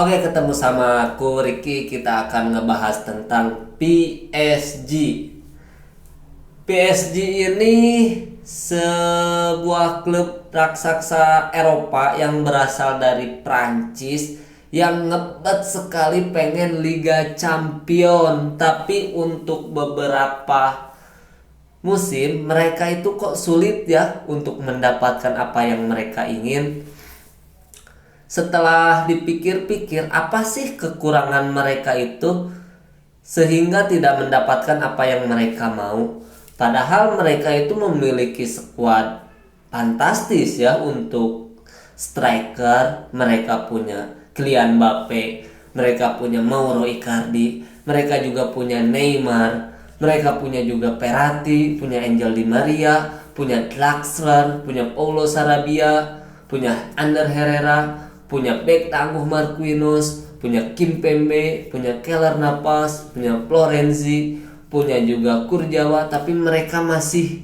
Oke, ketemu sama aku Ricky. Kita akan ngebahas tentang PSG. PSG ini sebuah klub raksasa Eropa yang berasal dari Prancis yang ngebet sekali pengen Liga Champion, tapi untuk beberapa musim mereka itu kok sulit ya untuk mendapatkan apa yang mereka ingin. Setelah dipikir-pikir, apa sih kekurangan mereka itu sehingga tidak mendapatkan apa yang mereka mau? Padahal mereka itu memiliki skuad fantastis ya untuk striker. Mereka punya Kylian Mbappe, mereka punya Mauro Icardi, mereka juga punya Neymar, mereka punya juga Verratti, punya Angel Di Maria, punya Draxler, punya Paulo Sarabia, punya Ander Herrera, punya bek tangguh Marquinhos, punya Kimpembe, punya Keller Navas, punya Florenzi, punya juga Kurzawa, tapi mereka masih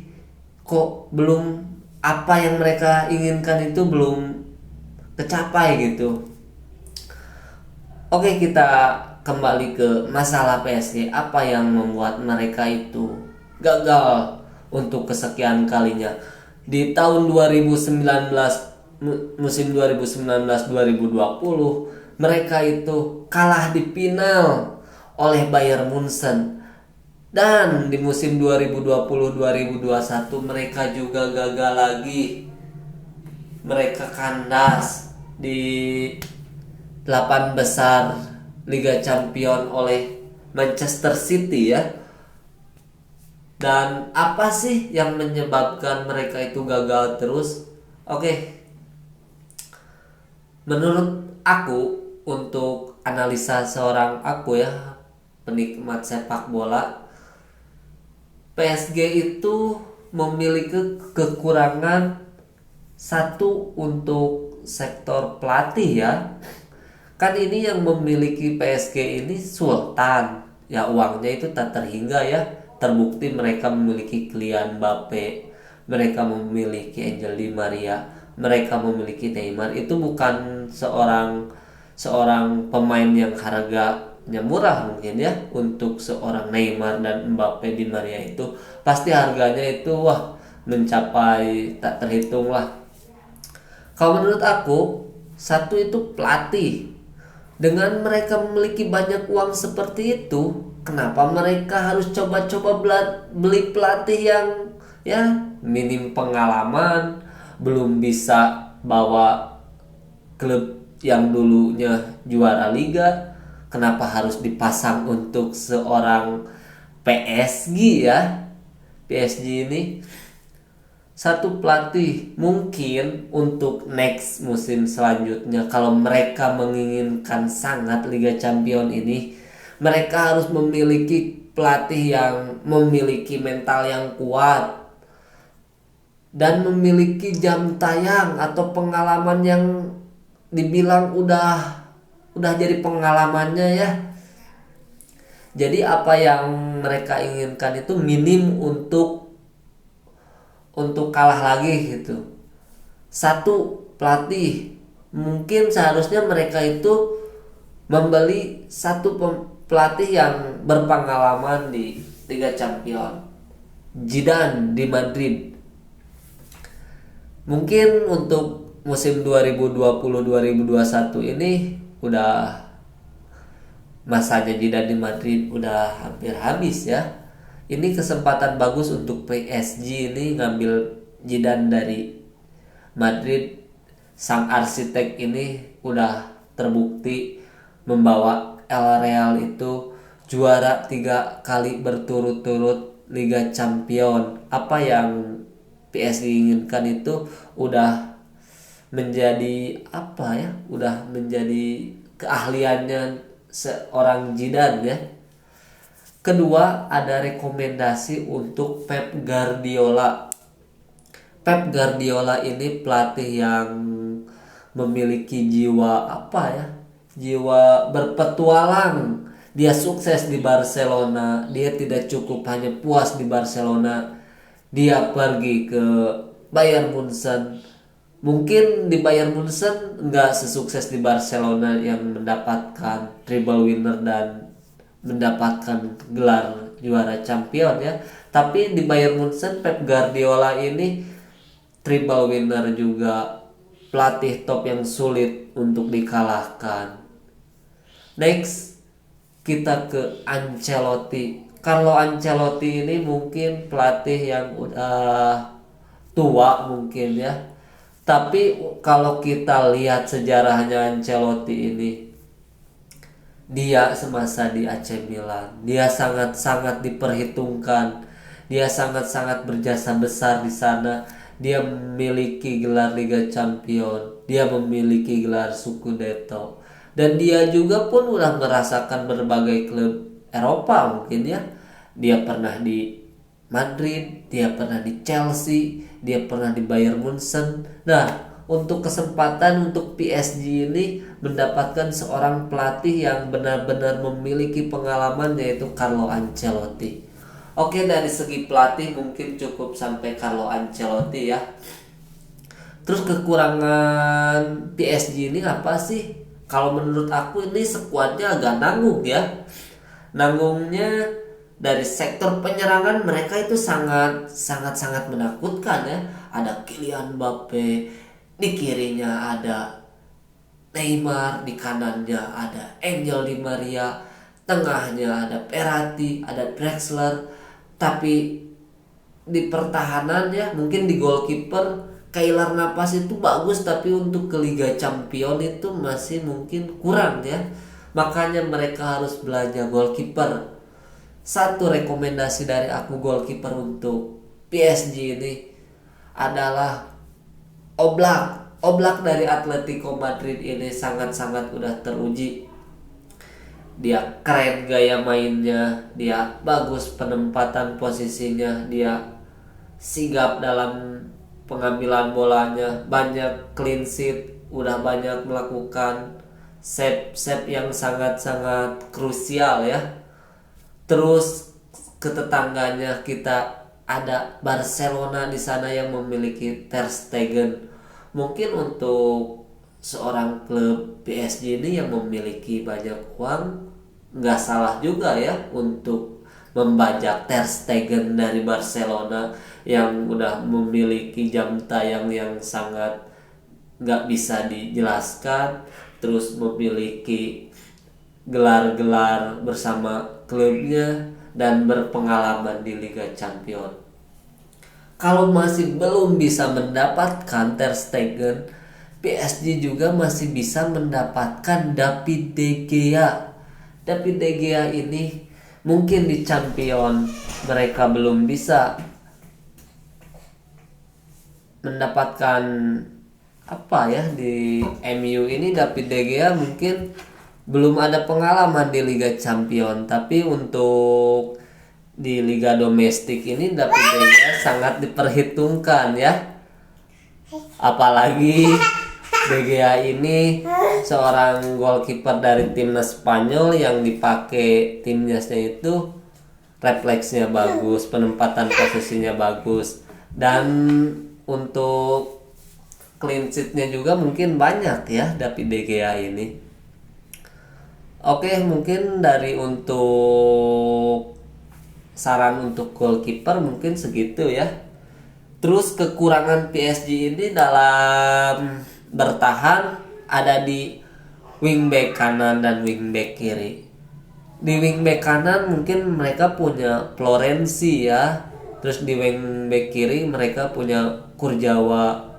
kok belum apa yang mereka inginkan itu belum tercapai gitu. Oke, kita kembali ke masalah PSG. Apa yang membuat mereka itu gagal untuk kesekian kalinya? Di tahun 2019, musim 2019-2020, mereka itu kalah di final oleh Bayern Munchen. Dan di musim 2020-2021 mereka juga gagal lagi. Mereka kandas di 8 besar Liga Champion oleh Manchester City ya. Dan apa sih yang menyebabkan mereka itu gagal terus? Oke, menurut aku, untuk analisa seorang aku ya, penikmat sepak bola, PSG itu memiliki kekurangan satu untuk sektor pelatih ya. Kan ini yang memiliki PSG ini Sultan. Ya uangnya itu tak terhingga ya. Terbukti mereka memiliki Kylian Mbappe, mereka memiliki Angel Di Maria, mereka memiliki Neymar. Itu bukan seorang seorang pemain yang harganya murah mungkin ya. Untuk seorang Neymar dan Mbappe, Di Maria itu pasti harganya itu wah mencapai tak terhitung lah. Kalau menurut aku, satu itu pelatih. Dengan mereka memiliki banyak uang seperti itu, kenapa mereka harus coba-coba beli pelatih yang ya minim pengalaman, belum bisa bawa klub yang dulunya juara liga? Kenapa harus dipasang untuk seorang PSG ya? PSG ini satu pelatih mungkin untuk next musim selanjutnya, kalau mereka menginginkan sangat Liga Champion ini, mereka harus memiliki pelatih yang memiliki mental yang kuat dan memiliki jam tayang atau pengalaman yang dibilang udah jadi pengalamannya ya. Jadi apa yang mereka inginkan itu minim untuk kalah lagi gitu. Satu pelatih, mungkin seharusnya mereka itu membeli satu pelatih yang berpengalaman di Liga Champion. Zidane di Madrid. Mungkin untuk musim 2020-2021 ini udah masanya Zidane di Madrid udah hampir habis ya. Ini kesempatan bagus untuk PSG ini ngambil Zidane dari Madrid. Sang arsitek ini udah terbukti membawa El Real itu juara 3 kali berturut-turut Liga Champion. Apa yang PSG inginkan itu udah menjadi apa ya? Udah menjadi keahliannya seorang Zidane ya. Kedua, ada rekomendasi untuk Pep Guardiola. Pep Guardiola ini pelatih yang memiliki jiwa apa ya? Jiwa berpetualang. Dia sukses di Barcelona, dia tidak cukup hanya puas di Barcelona. Dia pergi ke Bayern Munchen, Mungkin di Bayern Munchen nggak sesukses di Barcelona yang mendapatkan treble winner dan mendapatkan gelar juara champion ya. Tapi di Bayern Munchen Pep Guardiola ini treble winner juga, pelatih top yang sulit untuk dikalahkan. Next kita ke Ancelotti. Carlo Ancelotti ini mungkin pelatih yang udah tua mungkin ya. Tapi kalau kita lihat sejarahnya Ancelotti ini, dia semasa di AC Milan, dia sangat-sangat diperhitungkan. Dia sangat-sangat berjasa besar di sana. Dia memiliki gelar Liga Champion, dia memiliki gelar Scudetto. Dan dia juga pun udah merasakan berbagai klub Eropa mungkin ya. Dia pernah di Madrid, dia pernah di Chelsea, dia pernah di Bayern Munchen. Nah, untuk kesempatan untuk PSG ini mendapatkan seorang pelatih yang benar-benar memiliki pengalaman, yaitu Carlo Ancelotti. Oke, dari segi pelatih mungkin cukup sampai Carlo Ancelotti ya. Terus kekurangan PSG ini apa sih? Kalau menurut aku ini skuadnya agak nanggung ya. Nanggungnya dari sektor penyerangan mereka itu sangat menakutkan ya. Ada Kylian Mbappe, di kirinya ada Neymar, di kanannya ada Angel Di Maria, tengahnya ada Verratti, ada Drexler. Tapi di pertahanannya mungkin di goalkeeper Keylor Navas itu bagus, tapi untuk ke Liga Champion itu masih mungkin kurang ya. Makanya mereka harus belanja goalkeeper. Satu rekomendasi dari aku goalkeeper untuk PSG ini adalah Oblak. Oblak dari Atletico Madrid ini sangat-sangat udah teruji. Dia keren gaya mainnya, dia bagus penempatan posisinya, dia sigap dalam pengambilan bolanya, banyak clean sheet, udah banyak melakukan save yang sangat-sangat krusial ya. Terus ke tetangganya kita ada Barcelona di sana yang memiliki Ter Stegen. Mungkin untuk seorang klub PSG ini yang memiliki banyak uang, nggak salah juga ya untuk membajak Ter Stegen dari Barcelona yang udah memiliki jam tayang yang sangat nggak bisa dijelaskan, terus memiliki gelar-gelar bersama klubnya dan berpengalaman di Liga Champion. Kalau masih belum bisa mendapatkan Ter Stegen, PSG juga masih bisa mendapatkan David De Gea. David De Gea ini mungkin di Champion mereka belum bisa mendapatkan apa ya, di MU ini David De Gea mungkin belum ada pengalaman di Liga Champion, tapi untuk di Liga Domestik ini David De Gea sangat diperhitungkan ya. Apalagi De Gea ini seorang goalkeeper dari timnas Spanyol yang dipakai timnasnya itu refleksnya bagus, penempatan posisinya bagus, dan untuk clean sheet-nya juga mungkin banyak ya David De Gea ini. Oke, mungkin dari untuk saran untuk goalkeeper mungkin segitu ya. Terus kekurangan PSG ini dalam bertahan ada di wingback kanan dan wingback kiri. Di wingback kanan mungkin mereka punya Florenzi ya. Terus di wingback kiri mereka punya Kurzawa.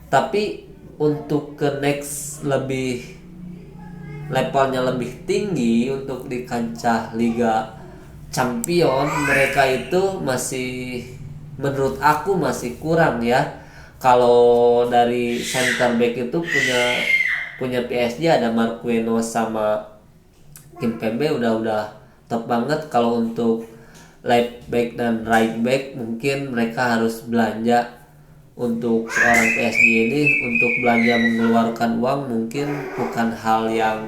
Tapi untuk ke next lebih levelnya lebih tinggi untuk di kancah Liga Champion, mereka itu masih, menurut aku masih kurang ya. Kalau dari center back itu punya PSG ada Marquinhos sama Kimpembe udah top banget. Kalau untuk left back dan right back mungkin mereka harus belanja. Untuk seorang PSG ini untuk belanja mengeluarkan uang mungkin bukan hal yang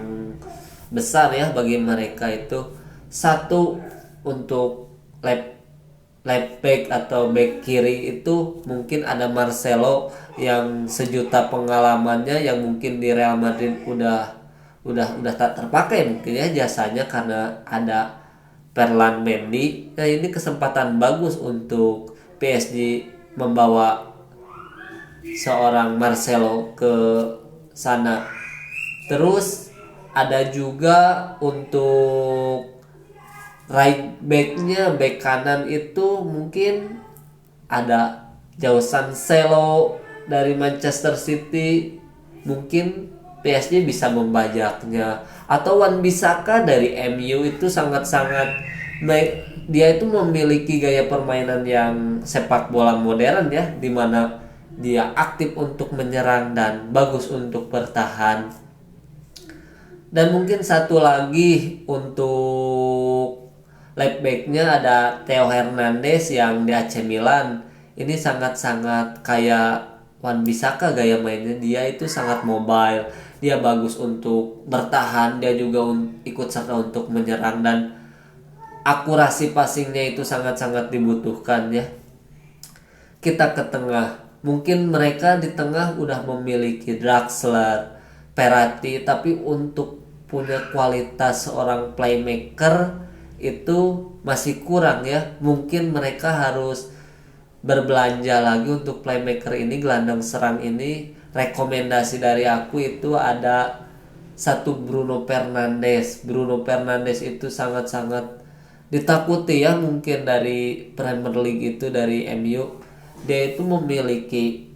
besar ya bagi mereka itu. Satu, untuk left back atau back kiri itu mungkin ada Marcelo yang sejuta pengalamannya yang mungkin di Real Madrid udah tak terpakai mungkin ya jasanya karena ada Ferland Mendy. Nah, ini kesempatan bagus untuk PSG membawa seorang Marcelo ke sana. Terus ada juga untuk right backnya, back kanan itu mungkin ada Joao Cancelo dari Manchester City, mungkin PSG bisa membajaknya. Atau Wan-Bissaka dari MU itu sangat-sangat baik. Dia itu memiliki gaya permainan yang sepak bola modern ya, dimana dia aktif untuk menyerang dan bagus untuk bertahan. Dan mungkin satu lagi untuk left backnya ada Theo Hernandez yang di AC Milan. Ini sangat-sangat kayak Wan-Bissaka gaya mainnya. Dia itu sangat mobile. Dia bagus untuk bertahan. Dia juga ikut serta untuk menyerang dan akurasi passingnya itu sangat-sangat dibutuhkan ya. Kita ke tengah. Mungkin mereka di tengah udah memiliki Draxler, Verratti, tapi untuk punya kualitas seorang playmaker itu masih kurang ya. Mungkin mereka harus berbelanja lagi untuk playmaker ini, gelandang serang ini. Rekomendasi dari aku itu ada satu Bruno Fernandes. Bruno Fernandes itu sangat-sangat ditakuti ya mungkin dari Premier League itu, dari MU. Dia itu memiliki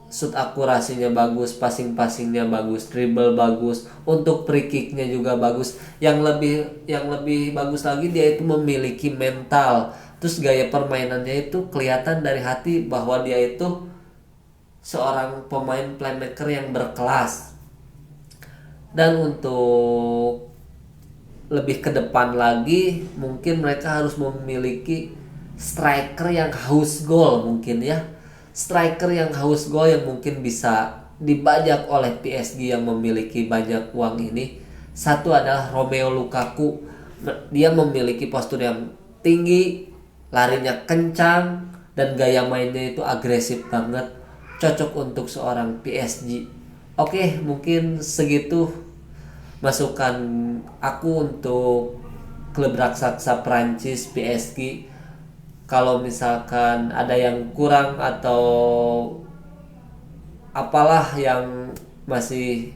shoot akurasinya bagus, passingnya bagus, dribble bagus, untuk free kicknya juga bagus. Yang lebih bagus lagi dia itu memiliki mental. Terus gaya permainannya itu kelihatan dari hati bahwa dia itu seorang pemain playmaker yang berkelas. Dan untuk lebih ke depan lagi mungkin mereka harus memiliki striker yang haus gol mungkin ya. Striker yang haus gol yang mungkin bisa dibajak oleh PSG yang memiliki banyak uang ini. Satu adalah Romelu Lukaku. Dia memiliki postur yang tinggi, larinya kencang, dan gaya mainnya itu agresif banget. Cocok untuk seorang PSG. Oke, mungkin segitu masukan aku untuk klub raksasa Prancis PSG. Kalau misalkan ada yang kurang atau apalah yang masih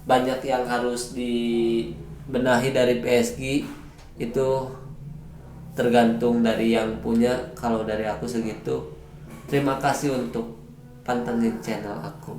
banyak yang harus dibenahi dari PSG, itu tergantung dari yang punya. Kalau dari aku segitu. Terima kasih untuk pantengin channel aku.